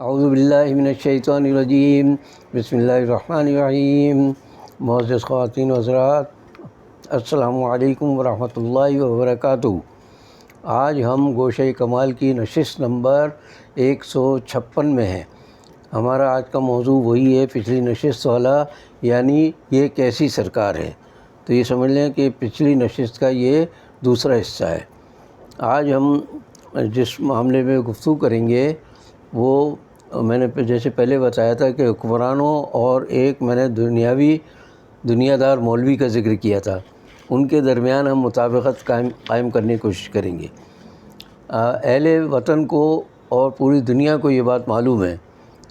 اعوذ باللہ من الشیطان الرجیم، بسم اللہ الرحمن الرحیم۔ معزز خواتین و حضرات، السلام علیکم ورحمۃ اللہ وبرکاتہ۔ آج ہم گوشہ کمال کی نشست نمبر 156 میں ہیں۔ ہمارا آج کا موضوع وہی ہے پچھلی نشست والا، یعنی یہ کیسی سرکار ہے۔ تو یہ سمجھ لیں کہ پچھلی نشست کا یہ دوسرا حصہ ہے۔ آج ہم جس معاملے میں گفتگو کریں گے وہ میں نے جیسے پہلے بتایا تھا کہ حکمرانوں اور ایک میں نے دنیا دار مولوی کا ذکر کیا تھا، ان کے درمیان ہم مطابقت قائم کرنے کی کوشش کریں گے۔ اہل وطن کو اور پوری دنیا کو یہ بات معلوم ہے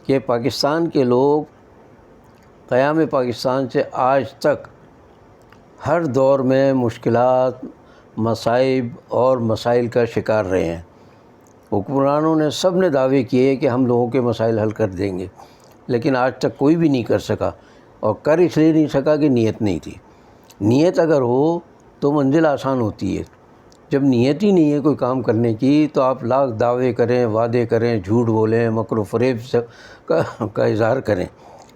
کہ پاکستان کے لوگ قیام پاکستان سے آج تک ہر دور میں مشکلات، مصائب اور مسائل کا شکار رہے ہیں۔ حکمرانوں نے سب نے دعوے کیے کہ ہم لوگوں کے مسائل حل کر دیں گے، لیکن آج تک کوئی بھی نہیں کر سکا، اور کر اس لیے نہیں سکا کہ نیت نہیں تھی۔ نیت اگر ہو تو منزل آسان ہوتی ہے۔ جب نیت ہی نہیں ہے کوئی کام کرنے کی تو آپ لاکھ دعوے کریں، وعدے کریں، جھوٹ بولیں، مکر و فریب کا اظہار کریں،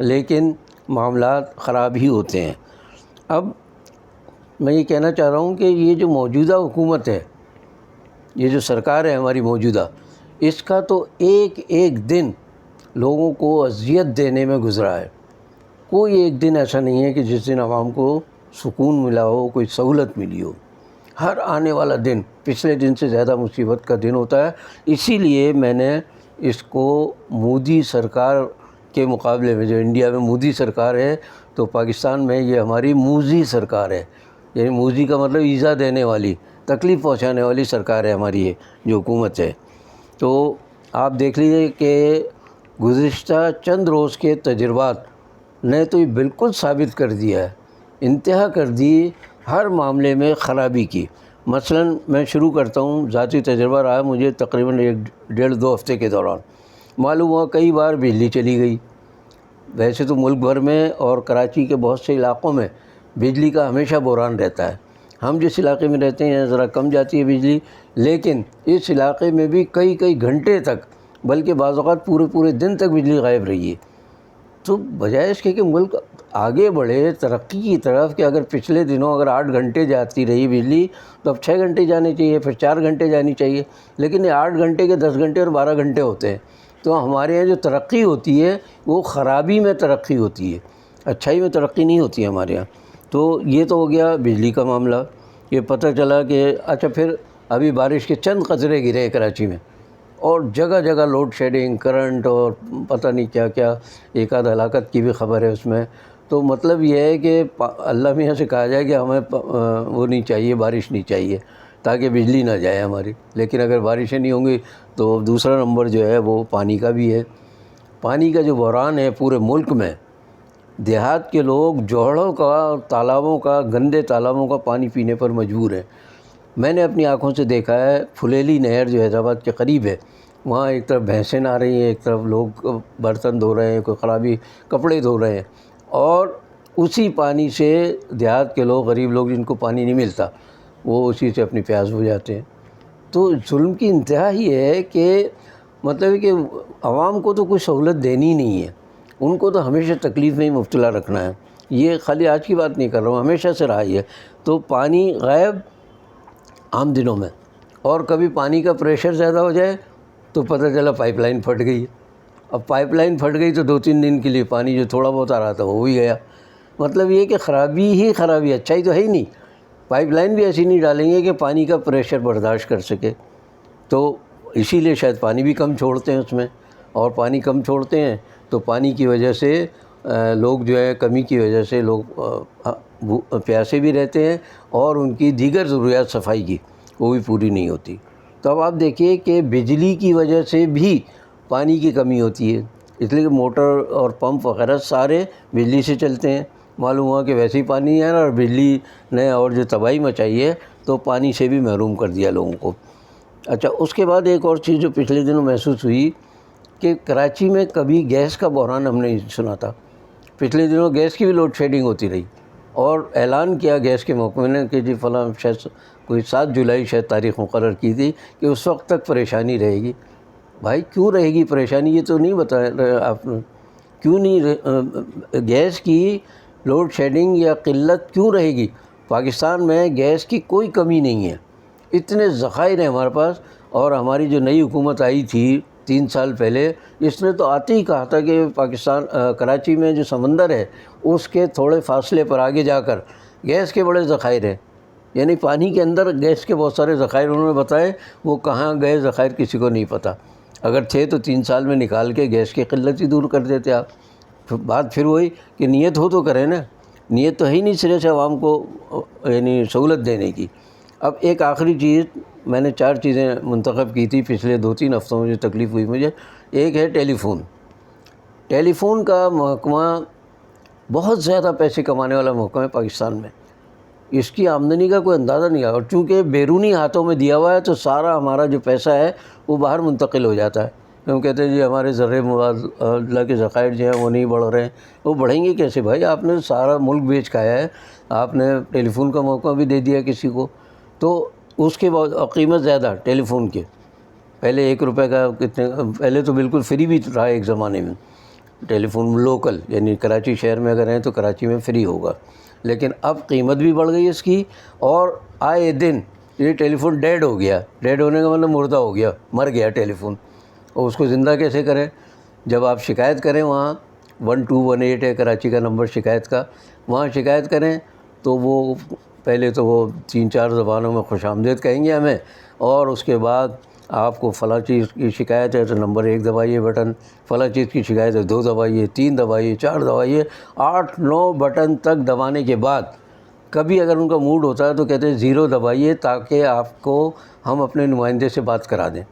لیکن معاملات خراب ہی ہوتے ہیں۔ اب میں یہ کہنا چاہ رہا ہوں کہ یہ جو موجودہ حکومت ہے، یہ جو سرکار ہے ہماری موجودہ، اس کا تو ایک ایک دن لوگوں کو اذیت دینے میں گزرا ہے۔ کوئی ایک دن ایسا نہیں ہے کہ جس دن عوام کو سکون ملا ہو، کوئی سہولت ملی ہو۔ ہر آنے والا دن پچھلے دن سے زیادہ مصیبت کا دن ہوتا ہے۔ اسی لیے میں نے اس کو مودی سرکار کے مقابلے میں، جو انڈیا میں مودی سرکار ہے تو پاکستان میں یہ ہماری موذی سرکار ہے، یعنی موذی کا مطلب ایذا دینے والی، تکلیف پہنچانے والی سرکار ہے ہماری یہ جو حکومت ہے۔ تو آپ دیکھ لیجیے کہ گزشتہ چند روز کے تجربات نے تو یہ بالکل ثابت کر دیا ہے، انتہا کر دی ہر معاملے میں خرابی کی۔ مثلاً میں شروع کرتا ہوں، ذاتی تجربہ رہا مجھے تقریباً 1.5-2 ہفتے کے دوران معلوم ہوا کئی بار بجلی چلی گئی۔ ویسے تو ملک بھر میں اور کراچی کے بہت سے علاقوں میں بجلی کا ہمیشہ بحران رہتا ہے۔ ہم جس علاقے میں رہتے ہیں ذرا کم جاتی ہے بجلی، لیکن اس علاقے میں بھی کئی گھنٹے تک، بلکہ بعض اوقات پورے دن تک بجلی غائب رہی ہے۔ تو بجائے اس کے کہ ملک آگے بڑھے ترقی کی طرف، کہ اگر پچھلے دنوں اگر 8 گھنٹے جاتی رہی بجلی تو اب 6 گھنٹے جانے چاہیے، پھر 4 گھنٹے جانی چاہیے، لیکن یہ 8 گھنٹے کے 10 گھنٹے اور 12 گھنٹے ہوتے ہیں۔ تو ہمارے یہاں جو ترقی ہوتی ہے وہ خرابی میں ترقی ہوتی ہے، اچھائی میں ترقی نہیں ہوتی ہے ہمارے یہاں۔ تو یہ تو ہو گیا بجلی کا معاملہ۔ یہ پتہ چلا کہ اچھا، پھر ابھی بارش کے چند قطرے گرے کراچی میں، اور جگہ جگہ لوڈ شیڈنگ، کرنٹ اور پتہ نہیں کیا کیا، ایک آدھ ہلاکت کی بھی خبر ہے اس میں۔ تو مطلب یہ ہے کہ اللہ میاں سے کہا جائے کہ ہمیں وہ نہیں چاہیے، بارش نہیں چاہیے تاکہ بجلی نہ جائے ہماری، لیکن اگر بارشیں نہیں ہوں گی تو دوسرا نمبر جو ہے وہ پانی کا بھی ہے۔ پانی کا جو بحران ہے پورے ملک میں، دیہات کے لوگ جوہڑوں کا اور تالابوں کا، گندے تالابوں کا پانی پینے پر مجبور ہیں۔ میں نے اپنی آنکھوں سے دیکھا ہے، پھلیلی نہر جو حیدرآباد کے قریب ہے، وہاں ایک طرف بھینسیں نہا رہی ہیں، ایک طرف لوگ برتن دھو رہے ہیں، کوئی خرابی کپڑے دھو رہے ہیں، اور اسی پانی سے دیہات کے لوگ، غریب لوگ جن کو پانی نہیں ملتا، وہ اسی سے اپنی پیاس بجھاتے ہیں۔ تو ظلم کی انتہا ہی ہے کہ مطلب کہ عوام کو تو کوئی سہولت دینی نہیں ہے، ان کو تو ہمیشہ تکلیف میں ہی مبتلا رکھنا ہے۔ یہ خالی آج کی بات نہیں کر رہا ہوں، ہمیشہ سے رہا ہی ہے۔ تو پانی غائب عام دنوں میں، اور کبھی پانی کا پریشر زیادہ ہو جائے تو پتہ چلا پائپ لائن پھٹ گئی ہے۔ اب پائپ لائن پھٹ گئی تو 2-3 دن کے لیے پانی جو تھوڑا بہت آ رہا تھا وہ بھی گیا۔ مطلب یہ کہ خرابی ہی خرابی، اچھائی تو ہے ہی نہیں۔ پائپ لائن بھی ایسی نہیں ڈالیں گے کہ پانی کا پریشر برداشت کر سکے، تو اسی لیے شاید پانی بھی کم چھوڑتے ہیں اس میں، اور پانی کم چھوڑتے ہیں تو پانی کی وجہ سے لوگ جو ہے، کمی کی وجہ سے لوگ پیاسے بھی رہتے ہیں، اور ان کی دیگر ضروریات صفائی کی وہ بھی پوری نہیں ہوتی۔ تو اب آپ دیکھیے کہ بجلی کی وجہ سے بھی پانی کی کمی ہوتی ہے، اس لیے کہ موٹر اور پمپ وغیرہ سارے بجلی سے چلتے ہیں۔ معلوم ہوا کہ ویسے ہی پانی نہیں آ رہا، اور بجلی نے اور جو تباہی مچائی ہے تو پانی سے بھی محروم کر دیا لوگوں کو۔ اچھا، اس کے بعد ایک اور چیز جو پچھلے دنوں محسوس ہوئی کہ کراچی میں کبھی گیس کا بحران ہم نے سنا تھا۔ پچھلے دنوں گیس کی بھی لوڈ شیڈنگ ہوتی رہی، اور اعلان کیا گیس کے محکمے نے کہ جی فلاں شاید کوئی 7 جولائی شاید تاریخ مقرر کی تھی کہ اس وقت تک پریشانی رہے گی۔ بھائی کیوں رہے گی پریشانی؟ یہ تو نہیں بتایا آپ نے، کیوں نہیں گیس کی لوڈ شیڈنگ یا قلت کیوں رہے گی؟ پاکستان میں گیس کی کوئی کمی نہیں ہے، اتنے ذخائر ہیں ہمارے پاس. اور ہماری جو نئی حکومت آئی تھی 3 سال پہلے، اس نے تو آتے ہی کہا تھا کہ پاکستان کراچی میں جو سمندر ہے اس کے تھوڑے فاصلے پر آگے جا کر گیس کے بڑے ذخائر ہیں. یعنی پانی کے اندر گیس کے بہت سارے ذخائر انہوں نے بتائے، وہ کہاں گئے ذخائر کسی کو نہیں پتہ. اگر تھے تو 3 سال میں نکال کے گیس کی قلت ہی دور کر دیتے آپ. بات پھر وہی کہ نیت ہو تو کریں نا، نیت تو ہے ہی نہیں سرے سے عوام کو یعنی سہولت دینے کی. اب ایک آخری چیز، میں نے 4 چیزیں منتخب کی تھی پچھلے 2-3 ہفتوں میں جو تکلیف ہوئی مجھے. ایک ہے ٹیلی فون. ٹیلی فون کا محکمہ بہت زیادہ پیسے کمانے والا محکمہ ہے پاکستان میں، اس کی آمدنی کا کوئی اندازہ نہیں ہے. اور چونکہ بیرونی ہاتھوں میں دیا ہوا ہے تو سارا ہمارا جو پیسہ ہے وہ باہر منتقل ہو جاتا ہے. ہم کہتے ہیں جی ہمارے ذرے مواد اللہ کے ذخائر جو ہیں وہ نہیں بڑھ رہے ہیں. وہ بڑھیں گے کیسے بھائی؟ آپ نے سارا ملک بیچ کھایا ہے، آپ نے ٹیلی فون کا موقع بھی دے دیا کسی کو، تو اس کے بعد قیمت زیادہ ٹیلی فون کے. پہلے 1 روپے کا کتنے، پہلے تو بالکل فری بھی رہا ایک زمانے میں ٹیلی فون لوکل، یعنی کراچی شہر میں اگر ہیں تو کراچی میں فری ہوگا. لیکن اب قیمت بھی بڑھ گئی اس کی، اور آئے دن یہ ٹیلی فون ڈیڈ ہو گیا. ڈیڈ ہونے کا مطلب مردہ ہو گیا، مر گیا ٹیلی فون. اور اس کو زندہ کیسے کریں؟ جب آپ شکایت کریں وہاں 1218 ہے کراچی کا نمبر شکایت کا، وہاں شکایت کریں تو وہ پہلے تو وہ 3-4 زبانوں میں خوش آمدید کہیں گے ہمیں، اور اس کے بعد آپ کو فلاں چیز کی شکایت ہے تو نمبر 1 دبائیے بٹن، فلاں چیز کی شکایت ہے 2 دبائیے، 3 دبائیے، 4 دبائیے، 8-9 بٹن تک دبانے کے بعد کبھی اگر ان کا موڈ ہوتا ہے تو کہتے ہیں 0 دبائیے تاکہ آپ کو ہم اپنے نمائندے سے بات کرا دیں.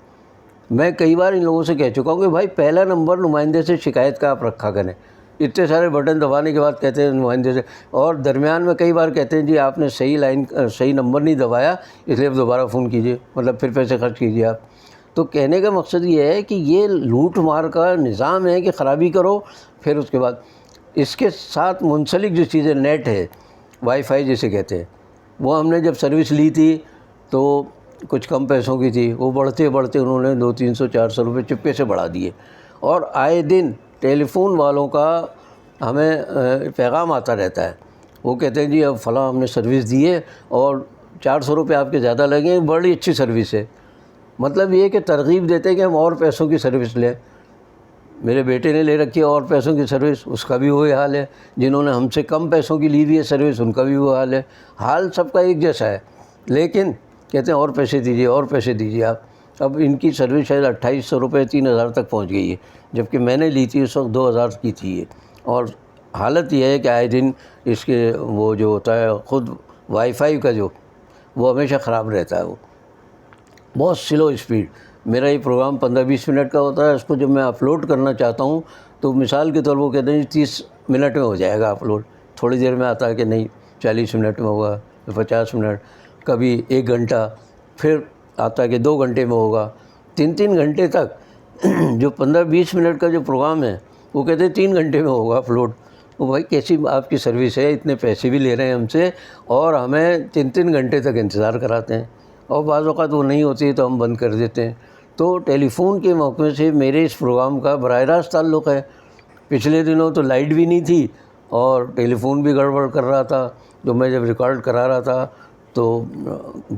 میں کئی بار ان لوگوں سے کہہ چکا ہوں کہ بھائی پہلا نمبر نمائندے سے شکایت کا آپ رکھا کریں. اتنے سارے بٹن دبانے کے بعد کہتے ہیں نمائندے سے، اور درمیان میں کئی بار کہتے ہیں جی آپ نے صحیح نمبر نہیں دبایا اس لیے اب دوبارہ فون کیجئے، مطلب پھر پیسے خرچ کیجئے آپ. تو کہنے کا مقصد یہ ہے کہ یہ لوٹ مار کا نظام ہے کہ خرابی کرو، پھر اس کے بعد اس کے ساتھ منسلک جو چیزیں نیٹ ہے، وائی فائی جسے کہتے ہیں، وہ ہم نے جب سروس لی تھی تو کچھ کم پیسوں کی تھی، وہ بڑھتے بڑھتے انہوں نے 200-300-400 روپے چپکے سے بڑھا دیے. اور آئے دن ٹیلی فون والوں کا ہمیں پیغام آتا رہتا ہے، وہ کہتے ہیں جی اب فلاں ہم نے سروس دی ہے اور 400 روپے آپ کے زیادہ لگیں، بڑی اچھی سروس ہے. مطلب یہ کہ ترغیب دیتے ہیں کہ ہم اور پیسوں کی سروس لیں. میرے بیٹے نے لے رکھی ہے اور پیسوں کی سروس، اس کا بھی وہی حال ہے. جنہوں نے ہم سے کم پیسوں کی لی ہوئی ہے سروس، ان کا بھی وہ حال ہے. حال سب کا ایک جیسا ہے، لیکن کہتے ہیں اور پیسے دیجیے اور پیسے دیجیے آپ. اب ان کی سروس شاید 2800 روپے 3000 تک پہنچ گئی ہے، جبکہ میں نے لی تھی اس وقت 2000 کی تھی یہ. اور حالت یہ ہے کہ آئے دن اس کے وہ جو ہوتا ہے خود وائی فائی کا جو وہ ہمیشہ خراب رہتا ہے، وہ بہت سلو اسپیڈ. میرا یہ پروگرام 15-20 منٹ کا ہوتا ہے، اس کو جب میں اپلوڈ کرنا چاہتا ہوں تو مثال کے طور پر وہ کہتے ہیں 30 منٹ میں ہو جائے گا اپلوڈ. تھوڑی دیر میں آتا ہے کہ نہیں 40 منٹ میں ہوگا، 50 منٹ، کبھی 1 گھنٹہ، پھر آتا ہے کہ 2 گھنٹے میں ہوگا. 3 گھنٹے تک جو 15-20 منٹ کا جو پروگرام ہے وہ کہتے ہیں 3 گھنٹے میں ہوگا اپلوڈ. وہ بھائی کیسی آپ کی سروس ہے؟ اتنے پیسے بھی لے رہے ہیں ہم سے اور ہمیں 3 گھنٹے تک انتظار کراتے ہیں، اور بعض اوقات وہ نہیں ہوتی تو ہم بند کر دیتے ہیں. تو ٹیلی فون کے موقع سے میرے اس پروگرام کا براہ راست تعلق ہے. پچھلے دنوں تو لائٹ بھی نہیں تھی اور ٹیلی فون بھی گڑبڑ کر رہا تھا، جو میں جب ریکارڈ کرا رہا تھا تو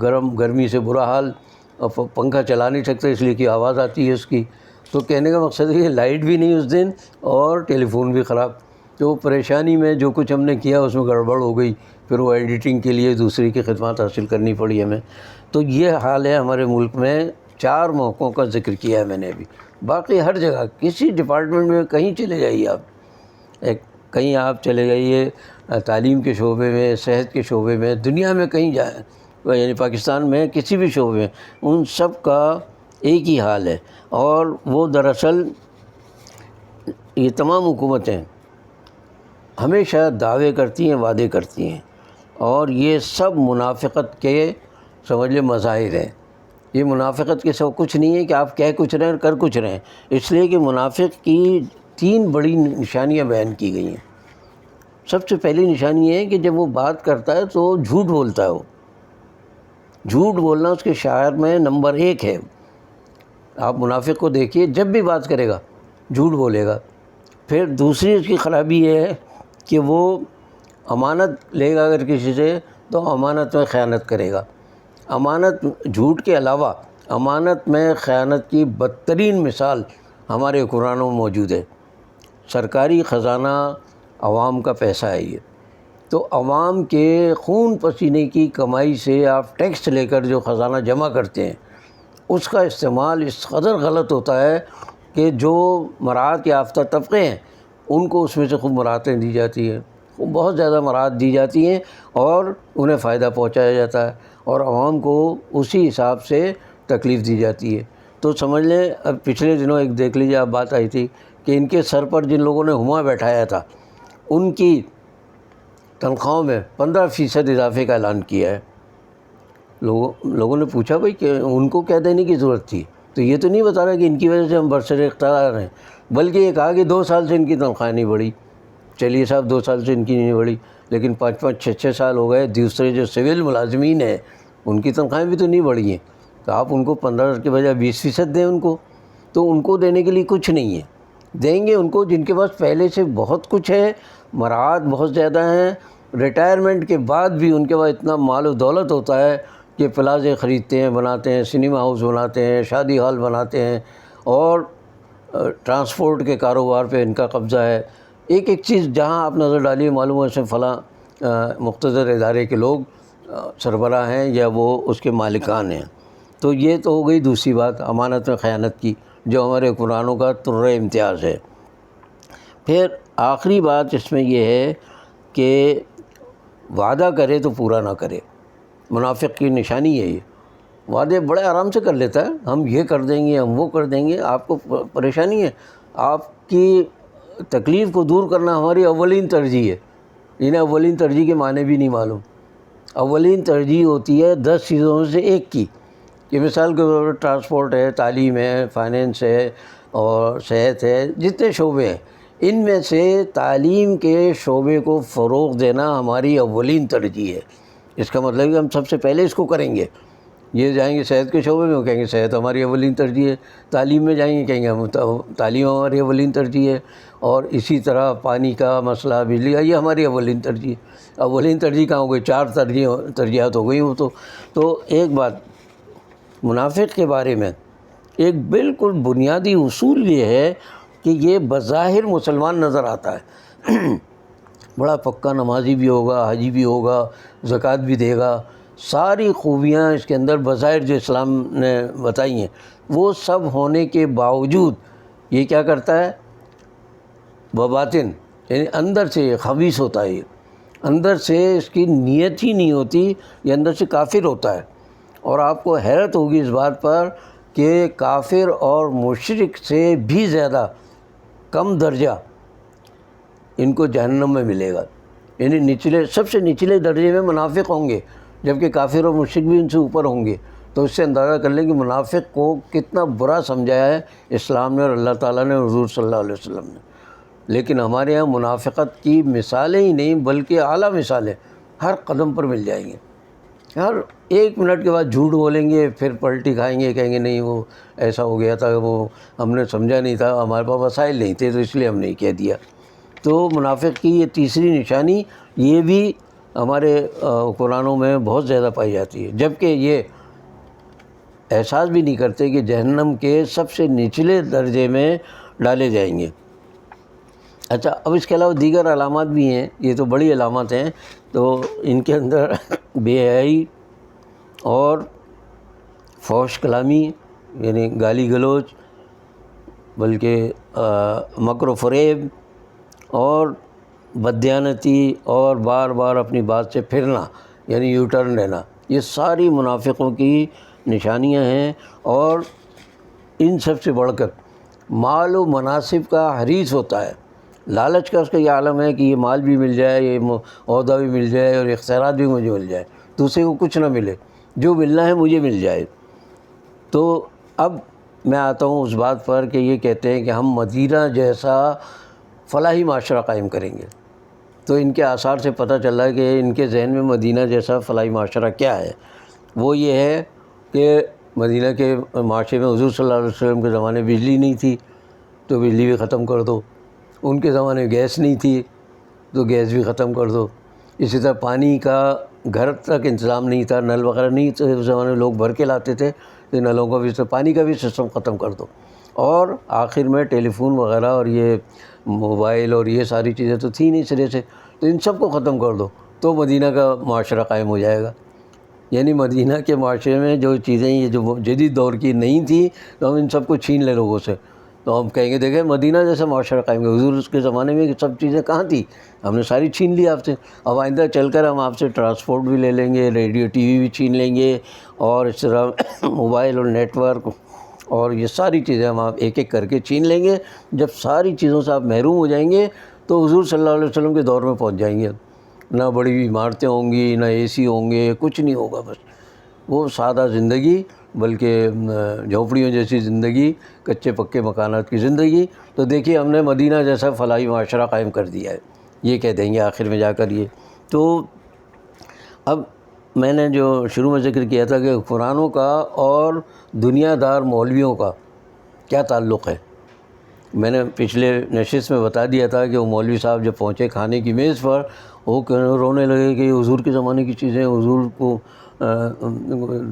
گرمی سے برا حال، پنکھا چلا نہیں سکتے اس لیے کہ آواز آتی ہے اس کی. تو کہنے کا مقصد ہے کہ لائٹ بھی نہیں اس دن اور ٹیلی فون بھی خراب. تو پریشانی میں جو کچھ ہم نے کیا اس میں گڑبڑ ہو گئی، پھر وہ ایڈیٹنگ کے لیے دوسری کی خدمات حاصل کرنی پڑی ہمیں. تو یہ حال ہے ہمارے ملک میں. 4 موقعوں کا ذکر کیا ہے میں نے ابھی، باقی ہر جگہ کسی ڈپارٹمنٹ میں کہیں چلے جائیے آپ، کہیں آپ چلے جائیے تعلیم کے شعبے میں، صحت کے شعبے میں، دنیا میں کہیں جائیں، یعنی پاکستان میں کسی بھی شعبے میں، ان سب کا ایک ہی حال ہے. اور وہ دراصل یہ تمام حکومتیں ہمیشہ دعوے کرتی ہیں، وعدے کرتی ہیں، اور یہ سب منافقت کے سمجھ لیں مظاہر ہیں. یہ منافقت کے سب کچھ نہیں ہے کہ آپ کہہ کچھ رہے ہیں کر کچھ رہے ہیں. اس لیے کہ منافق کی 3 بڑی نشانیاں بیان کی گئی ہیں. سب سے پہلی نشانی یہ ہے کہ جب وہ بات کرتا ہے تو جھوٹ بولتا ہے. وہ جھوٹ بولنا اس کے شعائر میں نمبر 1 ہے. آپ منافق کو دیکھیے، جب بھی بات کرے گا جھوٹ بولے گا۔ پھر دوسری اس کی خرابی یہ ہے کہ وہ امانت لے گا اگر کسی سے تو امانت میں خیانت کرے گا۔ امانت، جھوٹ کے علاوہ امانت میں خیانت کی بدترین مثال ہمارے قرآنوں میں موجود ہے۔ سرکاری خزانہ عوام کا پیسہ ہے یہ، تو عوام کے خون پسینے کی کمائی سے آپ ٹیکس لے کر جو خزانہ جمع کرتے ہیں، اس کا استعمال اس قدر غلط ہوتا ہے کہ جو مراعات یافتہ طبقے ہیں ان کو اس میں سے خوب مراعاتیں دی جاتی ہیں، خوب بہت زیادہ مراعات دی جاتی ہیں اور انہیں فائدہ پہنچایا جاتا ہے، اور عوام کو اسی حساب سے تکلیف دی جاتی ہے۔ تو سمجھ لیں، اب پچھلے دنوں ایک دیکھ لیجیے آپ، بات آئی تھی کہ ان کے سر پر جن لوگوں نے ہما بیٹھایا تھا ان کی تنخواہوں میں 15% اضافے کا اعلان کیا ہے۔ لوگوں نے پوچھا بھائی کہ ان کو کیا دینے کی ضرورت تھی؟ تو یہ تو نہیں بتا رہا کہ ان کی وجہ سے ہم برسر اقتدار ہیں، بلکہ یہ کہا کہ 2 سال سے ان کی تنخواہ نہیں بڑھی۔ چلیے صاحب 2 سال سے ان کی نہیں بڑھی، لیکن 5-5 6-6 سال ہو گئے، دوسرے جو سول ملازمین ہیں ان کی تنخواہیں بھی تو نہیں بڑھی ہیں، تو آپ ان کو 15 کے بجائے 20% دیں ان کو، تو ان کو دینے کے لیے کچھ نہیں ہے۔ دیں گے ان کو جن کے پاس پہلے سے بہت کچھ ہے، مراعات بہت زیادہ ہیں، ریٹائرمنٹ کے بعد بھی ان کے پاس اتنا مال و دولت ہوتا ہے کہ پلازے خریدتے ہیں، بناتے ہیں، سنیما ہاؤس بناتے ہیں، شادی ہال بناتے ہیں، اور ٹرانسپورٹ کے کاروبار پہ ان کا قبضہ ہے۔ ایک ایک چیز جہاں آپ نظر ڈالیے معلوم ہے سے فلاں مقتدر ادارے کے لوگ سربراہ ہیں یا وہ اس کے مالکان ہیں۔ تو یہ تو ہو گئی دوسری بات امانت میں خیانت کی، جو ہمارے قرآنوں کا طرۂ امتیاز ہے۔ پھر آخری بات اس میں یہ ہے کہ وعدہ کرے تو پورا نہ کرے۔ منافق کی نشانی ہے یہ، وعدے بڑے آرام سے کر لیتا ہے، ہم یہ کر دیں گے، ہم وہ کر دیں گے۔ آپ کو پریشانی ہے، آپ کی تکلیف کو دور کرنا ہماری اولین ترجیح ہے۔ انہیں اولین ترجیح کے معنی بھی نہیں معلوم۔ اولین ترجیح ہوتی ہے 10 چیزوں میں سے ایک کی، کہ مثال کے طور پر ٹرانسپورٹ ہے، تعلیم ہے، فائنینس ہے اور صحت ہے، جتنے شعبے ہیں ان میں سے تعلیم کے شعبے کو فروغ دینا ہماری اولین ترجیح ہے۔ اس کا مطلب ہے کہ ہم سب سے پہلے اس کو کریں گے۔ یہ جائیں گے صحت کے شعبے میں، وہ کہیں گے صحت ہماری اولین ترجیح ہے۔ تعلیم میں جائیں گے، کہیں گے ہم تعلیم ہماری اولین ترجیح ہے۔ اور اسی طرح پانی کا مسئلہ، بجلی کا، یہ ہماری اولین ترجیح ہے۔ اولین ترجیح کہاں ہو گئی؟ 4 ترجیحات ہو گئی وہ تو ایک بات منافق کے بارے میں ایک بالکل بنیادی اصول یہ ہے کہ یہ بظاہر مسلمان نظر آتا ہے، بڑا پکا نمازی بھی ہوگا، حاجی بھی ہوگا، زکوٰۃ بھی دے گا، ساری خوبیاں اس کے اندر بظاہر جو اسلام نے بتائی ہیں، وہ سب ہونے کے باوجود یہ کیا کرتا ہے؟ بباطن، یعنی اندر سے خبیث ہوتا ہے، یہ اندر سے اس کی نیت ہی نہیں ہوتی، یہ اندر سے کافر ہوتا ہے۔ اور آپ کو حیرت ہوگی اس بات پر کہ کافر اور مشرک سے بھی زیادہ کم درجہ ان کو جہنم میں ملے گا، یعنی سب سے نچلے درجے میں منافق ہوں گے، جبکہ کافر اور مشرک بھی ان سے اوپر ہوں گے۔ تو اس سے اندازہ کر لیں کہ منافق کو کتنا برا سمجھایا ہے اسلام نے اور اللہ تعالیٰ نے اور حضور صلی اللہ علیہ وسلم نے۔ لیکن ہمارے یہاں منافقت کی مثالیں ہی نہیں بلکہ اعلیٰ مثالیں ہر قدم پر مل جائیں گے۔ ہر 1 منٹ کے بعد جھوٹ بولیں گے، پھر پلٹی کھائیں گے، کہیں گے نہیں وہ ایسا ہو گیا تھا، وہ ہم نے سمجھا نہیں تھا، ہمارے پاس وسائل نہیں تھے تو اس لیے ہم نے کہہ دیا۔ تو منافق کی یہ تیسری نشانی یہ بھی ہمارے قرآنوں میں بہت زیادہ پائی جاتی ہے، جبکہ یہ احساس بھی نہیں کرتے کہ جہنم کے سب سے نچلے درجے میں ڈالے جائیں گے۔ اچھا، اب اس کے علاوہ دیگر علامات بھی ہیں، یہ تو بڑی علامات ہیں، تو ان کے اندر بے حیائی اور فحش کلامی یعنی گالی گلوچ، بلکہ مکر و فریب اور بددیانتی اور بار بار اپنی بات سے پھرنا یعنی یو ٹرن لینا، یہ ساری منافقوں کی نشانیاں ہیں۔ اور ان سب سے بڑھ کر مال و مناصب کا حریص ہوتا ہے، لالچ کا اس کا یہ عالم ہے کہ یہ مال بھی مل جائے، یہ عہدہ بھی مل جائے اور اختیارات بھی مجھے مل جائے، دوسرے کو کچھ نہ ملے، جو ملنا ہے مجھے مل جائے۔ تو اب میں آتا ہوں اس بات پر کہ یہ کہتے ہیں کہ ہم مدینہ جیسا فلاحی معاشرہ قائم کریں گے۔ تو ان کے آثار سے پتہ چلا کہ ان کے ذہن میں مدینہ جیسا فلاحی معاشرہ کیا ہے۔ وہ یہ ہے کہ مدینہ کے معاشرے میں حضور صلی اللہ علیہ وسلم کے زمانے بجلی نہیں تھی تو بجلی بھی ختم کر دو، ان کے زمانے میں گیس نہیں تھی تو گیس بھی ختم کر دو، اسی طرح پانی کا گھر تک انتظام نہیں تھا، نل وغیرہ نہیں تھے اس زمانے میں، لوگ بھر کے لاتے تھے، تو نلوں کا بھی پانی کا بھی سسٹم ختم کر دو، اور آخر میں ٹیلی فون وغیرہ اور یہ موبائل اور یہ ساری چیزیں تو تھی نہیں سرے سے، تو ان سب کو ختم کر دو تو مدینہ کا معاشرہ قائم ہو جائے گا۔ یعنی مدینہ کے معاشرے میں جو چیزیں یہ جو جدید دور کی نہیں تھی تو ہم ان سب کو چھین لیں لوگوں سے، تو ہم کہیں گے دیکھیں مدینہ جیسا معاشرہ قائم ہے۔ حضور اس کے زمانے میں یہ سب چیزیں کہاں تھی، ہم نے ساری چھین لی آپ سے۔ اب آئندہ چل کر ہم آپ سے ٹرانسپورٹ بھی لے لیں گے، ریڈیو ٹی وی بھی چھین لیں گے، اور اس طرح موبائل اور نیٹ ورک اور یہ ساری چیزیں ہم آپ ایک ایک کر کے چھین لیں گے۔ جب ساری چیزوں سے آپ محروم ہو جائیں گے تو حضور صلی اللہ علیہ وسلم کے دور میں پہنچ جائیں گے، نہ بڑی عمارتیں ہوں گی، نہ اے سی ہوں گے، کچھ نہیں ہوگا، بس وہ سادہ زندگی، بلکہ جھونپڑیوں جیسی زندگی، کچے پکے مکانات کی زندگی۔ تو دیکھیے ہم نے مدینہ جیسا فلاحی معاشرہ قائم کر دیا ہے، یہ کہہ دیں گے آخر میں جا کر یہ۔ تو اب میں نے جو شروع میں ذکر کیا تھا کہ قرآنوں کا اور دنیا دار مولویوں کا کیا تعلق ہے، میں نے پچھلے نشست میں بتا دیا تھا کہ وہ مولوی صاحب جب پہنچے کھانے کی میز پر، وہ رونے لگے کہ یہ حضور کے زمانے کی چیزیں، حضور کو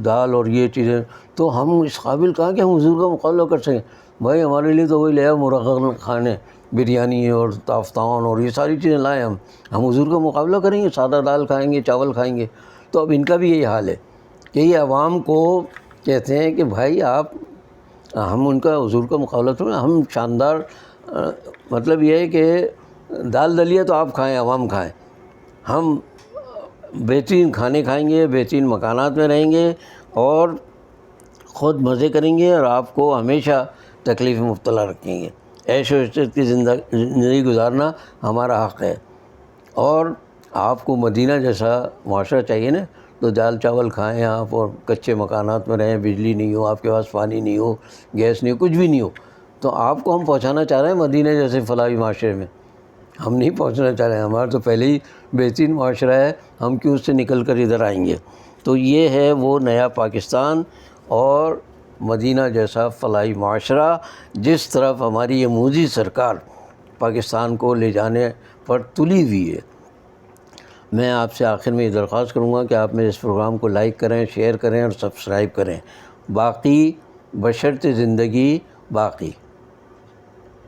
دال اور یہ چیزیں، تو ہم اس قابل کہاں کہ ہم حضور کا مقابلہ کر سکیں۔ بھائی ہمارے لیے تو وہی لے آؤ مرغن کھانے، بریانی اور تافتان اور یہ ساری چیزیں لائیں، ہم حضور کا مقابلہ کریں گے، سادہ دال کھائیں گے، چاول کھائیں گے۔ تو اب ان کا بھی یہی حال ہے کہ یہ عوام کو کہتے ہیں کہ بھائی آپ، ہم ان کا حضور کا مقابلہ کریں، ہم شاندار، مطلب یہ ہے کہ دال دلیہ تو آپ کھائیں، عوام کھائیں، ہم بہترین کھانے کھائیں گے، بہترین مکانات میں رہیں گے اور خود مزے کریں گے، اور آپ کو ہمیشہ تکلیف میں مبتلا رکھیں گے۔ عیش و عشرت کی زندگی گزارنا ہمارا حق ہے، اور آپ کو مدینہ جیسا معاشرہ چاہیے نا، تو دال چاول کھائیں آپ، اور کچے مکانات میں رہیں، بجلی نہیں ہو، آپ کے پاس پانی نہیں ہو، گیس نہیں ہو، کچھ بھی نہیں ہو، تو آپ کو ہم پہنچانا چاہ رہے ہیں مدینہ جیسے فلاحی معاشرے میں، ہم نہیں پہنچنا چاہ رہے ہیں، ہمارا تو پہلے ہی بہترین معاشرہ ہے، ہم کیوں اس سے نکل کر ادھر آئیں گے۔ تو یہ ہے وہ نیا پاکستان اور مدینہ جیسا فلاحی معاشرہ جس طرف ہماری یہ مودی سرکار پاکستان کو لے جانے پر تلی ہوئی ہے۔ میں آپ سے آخر میں یہ درخواست کروں گا کہ آپ میرے اس پروگرام کو لائک کریں، شیئر کریں اور سبسکرائب کریں۔ باقی بشرط زندگی باقی۔